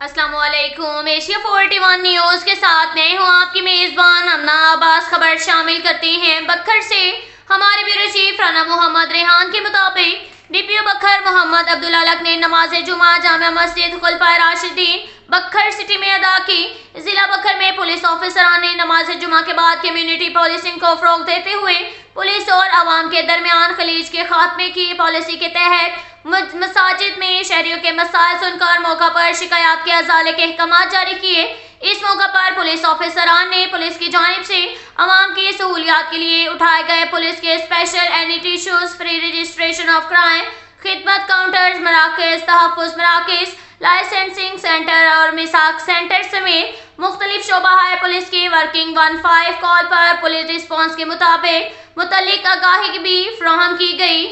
अस्सलाम वालेकुम। Asia 41 news के साथ मैं हूँ आपकी मेज़बान अमना अब्बास। खबर शामिल करते हैं बक्खर से। हमारे ब्यूरो चीफ राना मोहम्मद रेहान के मुताबिक डीपीओ बक्खर मोहम्मद अब्दुल अलक ने नमाज जुमा जामिया मस्जिद खुलफाए राशिदीन बक्खर सिटी में अदा की। जिला बक्खर में पुलिस ऑफिसरान ने नमाज जुमा के बाद कम्युनिटी पॉलिसिंग को फ़रोग़ देते हुए पुलिस और आवाम के दरमियान खलीज के खात्मे की पॉलिसी के तहत मसाजिद में शहरियों के मसाइल सुनकर मौका पर शिकायत के अजाले के अहकाम जारी किए। इस मौका पर पुलिस ऑफिसरान ने पुलिस की जानिब से आवाम की सहूलियात के लिए उठाए गए पुलिस के special anti issues, free registration of crime, खिदमत काउंटर्स, मराकज़, तहफ़्फ़ुज़ मराकज़, लाइसेंसिंग सेंटर और मिसाक सेंटर समेत मुख्तलिफ शोबाए पुलिस की वर्किंग 15 कॉल पर पुलिस रिस्पॉन्स के मुताबिक मुतल्लिक आगाही भी फराहम की गई।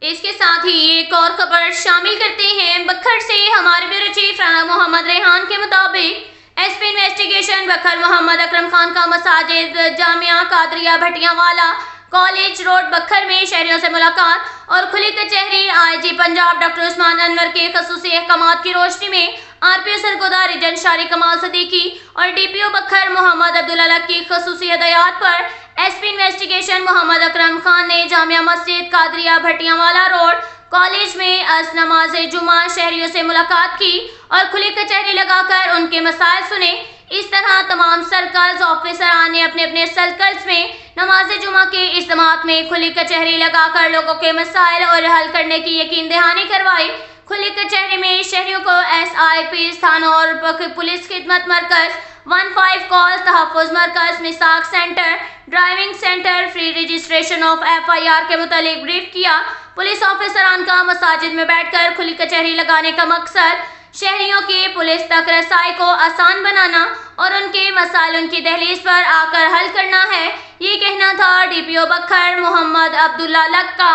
इसके साथ ही एक और खबर शामिल करते हैं बक्खर से। हमारे ब्यूरो चीफ राना मोहम्मद रेहान के मुताबिक एसपी इन्वेस्टिगेशन बक्खर मोहम्मद अकरम खान का मसाजिद जामिया कादरिया भटियावाला कॉलेज रोड बक्खर में शहरियों से मुलाकात और खुली कचहरी आईजी पंजाब डॉक्टर उस्मान अनवर के खसूसी अहकाम की रोशनी में आरपीओ सरगोदा रीजन शारी कमाल सदीकी और डीपीओ बक्खर मोहम्मद अब्दुल अलक की खसूसी हदायत पर एसपी इन्वेस्टिगेशन मोहम्मद अकरम खान ने जामिया मस्जिद कादरिया भटियावाला रोड कॉलेज में अस नमाज जुमा शहरियों से मुलाकात की और खुली कचहरी लगाकर उनके मसाइल सुने। इस तरह तमाम सर्कल्स ऑफिसरान ने अपने अपने सर्कल्स में नमाज जुमा के इज्तिमात में खुली कचहरी लगाकर लोगों के मसाइल और हल करने की यकीन दहानी करवाई। खुली कचहरी में शहरियों को SIP थानों और पुलिस खिदमत मरकज 15 कॉल, तहफ़्फ़ुज़ मरकज, मिसाक centre, driving centre, free registration of FIR के मुतालिक ब्रीफ किया। पुलिस ऑफिसरान का मसाजिद में बैठकर खुली कचहरी लगाने का मकसद शहरियों की पुलिस तक रसाई को आसान बनाना और उनके मसाइल उनकी दहलीज पर आकर हल करना है। ये कहना था डीपीओ बक्खर मोहम्मद अब्दुल अलक का।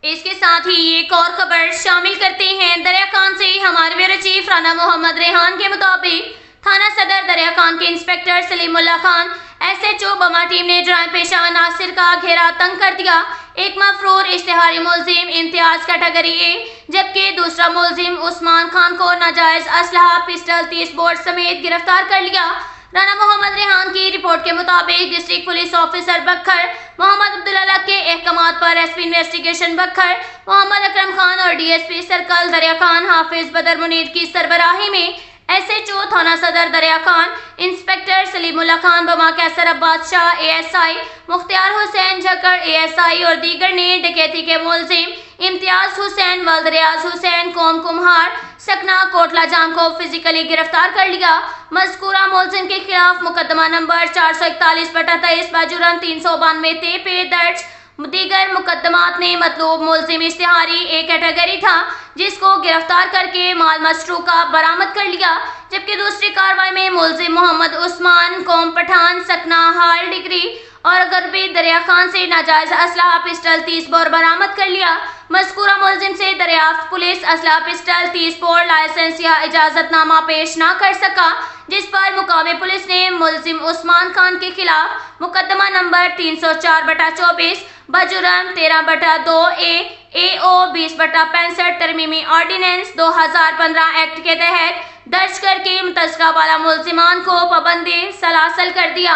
इसके साथ ही एक और खबर शामिल करते हैं दरिया खान से। हमारे ब्यूरो चीफ राना मोहम्मद रेहान के मुताबिक थाना सदर दरिया खान के इंस्पेक्टर सलीमुल्लाह खान SHO बमा टीम ने जराइम पेशा नासिर का घेरा तंग कर दिया। एक मफरूर इश्तिहारी मुलजिम इम्तियाज कैटेगरी A जबकि दूसरा मुलजिम उस्मान खान को नाजायज असलहा पिस्टल 30 बोर समेत गिरफ्तार कर लिया। राना मोहम्मद रेहान की रिपोर्ट के मुताबिक district police officer Bhakkar Muhammad Abdul अलक के अहकामात पर एसपी इन्वेस्टिगेशन बक्खर मोहम्मद अकरम खान और DSP सर्कल दरिया खान हाफिज बदर मुनीर की सरबराही में SHO थाना सदर दरिया खान इंस्पेक्टर सलीमुल्लाह खान बमा कैसर अब्बास शाह ASI मुख्तियार हुसैन झक्कड़ ASI और दीगर ने डकैती के मुलजिम इम्तियाज हुसैन वल्दरियाज हुसैन कोम कुम्हार सकना कोटला जाम को फिजिकली गिरफ्तार कर लिया। मज़कूरा मुलजिम के खिलाफ मुकदमा नंबर 441/23 बाजुरम 392 पे दर्ज। दीगर मुकदमात में मतलूब मुलजिम इश्तिहारी A कैटेगरी था जिसको गिरफ्तार करके माल मसरूका बरामद कर लिया, जबकि दूसरी कार्रवाई में मुलजिम मोहम्मद उस्मान कौम पठान सकना हाल डिग्री और गरबी दरिया खान से नाजायज असलहा पिस्टल 30 बोर बरामद कर लिया। मज़कूरा मुलजिम से दरियाफ्त पुलिस असलहा पिस्टल 30 बोर लाइसेंस या इजाज़तनामा पेश न कर सका, जिस पर मुकामी पुलिस ने मुलजिम उस्मान खान के खिलाफ मुकदमा नंबर 304/24 बजुर्म 13/2 AO 20/65 तरमीमी ऑर्डिनेंस 2015 एक्ट के तहत दर्ज करके मुतज़क्का वाला मुलजिमान को पाबंदी सलासल कर दिया।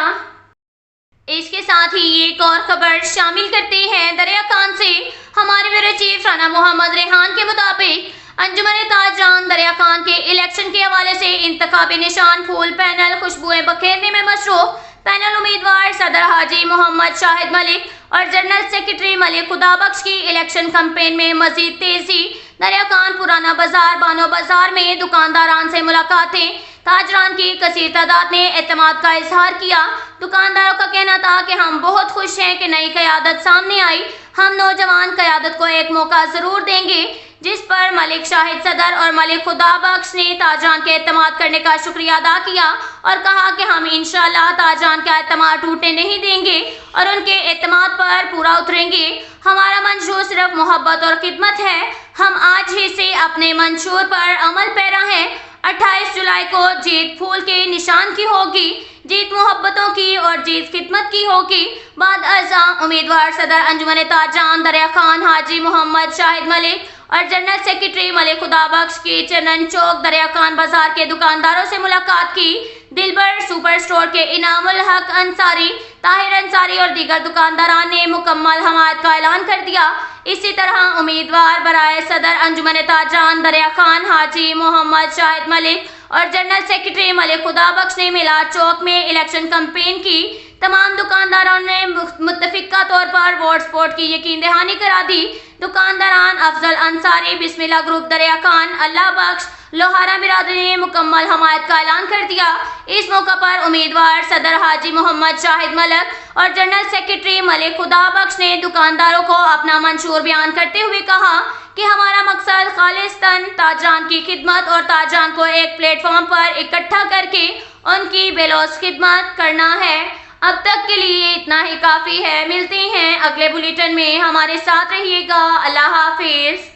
इसके साथ ही एक और खबर शामिल करते हैं दरिया खान से। हमारे ब्यूरो चीफ राना मोहम्मद रेहान के मुताबिक अंजुमन ताजरान दरिया खान के इलेक्शन के हवाले से इंतखाबी निशान फूल पैनल खुशबुएं बखेरने में मसरूफ। पैनल उम्मीदवार सदर हाजी मोहम्मद शाहिद मलिक और जनरल सेक्रेटरी मलिक खुदाबख्श की इलेक्शन कैंपेन में मजीद तेजी। दरिया खान पुराना बाजार बानो बाजार में दुकानदारान से मुलाकातें। ताजरान की कसीर तादाद ने एतमाद का इजहार किया। दुकानदारों का कहना था कि हम बहुत खुश हैं कि नई क़यादत सामने आई, हम नौजवान क़यादत को एक मौका ज़रूर देंगे, जिस पर मलिक शाहिद सदर और मलिक खुदाबख्श ने ताजरान के एतमाद करने का शुक्रिया अदा किया और कहा कि हम इंशाअल्लाह ताजरान का एतमाद टूटने नहीं देंगे और उनके एतमाद पर पूरा उतरेंगे। हमारा मंशूर सिर्फ मोहब्बत और खिदमत है। हम आज ही से अपने मंशूर पर अमल पैरा हैं। 28 जुलाई को जीत फूल के निशान की होगी, जीत मोहब्बतों की और जीत खिदमत की होगी। बाद अज़ां उम्मीदवार सदर अंजुमन ताजरान दरिया खान हाजी मोहम्मद शाहिद मलिक اور جنرل سیکرٹری ملک خدا بخش کی چنن چوک دریا خان بازار کے دکانداروں سے ملاقات کی۔ دلبر سپر سٹور کے انعام الحق انصاری، طاہر انصاری اور دیگر دکانداران نے مکمل حمایت کا اعلان کر دیا۔ اسی طرح امیدوار برائے صدر انجمن تاجران دریا خان حاجی محمد شاہد ملک اور جنرل سیکرٹری ملک خدا بخش نے میلاد چوک میں الیکشن کمپین کی۔ تمام دکانداروں نے متفقہ طور پر ووٹ سپورٹ کی یقین دہانی کرا دی۔ دکانداران افضل انصاری، بسم اللہ گروپ دریا خان، اللہ بخش، لوہارا برادری نے مکمل حمایت کا اعلان کر دیا۔ اس موقع پر امیدوار صدر حاجی محمد شاہد ملک اور جنرل سیکرٹری ملک خدا بخش نے دکانداروں کو اپنا منشور بیان کرتے ہوئے کہا کہ ہمارا مقصد خالصتاً تاجران کی خدمت اور تاجران کو ایک پلیٹ فارم پر اکٹھا کر کے ان کی بےلوث خدمت کرنا ہے۔ اب تک کے لیے اتنا ہی کافی ہے۔ ملتے ہیں اگلے بلیٹن میں، ہمارے ساتھ رہیے گا۔ اللہ حافظ۔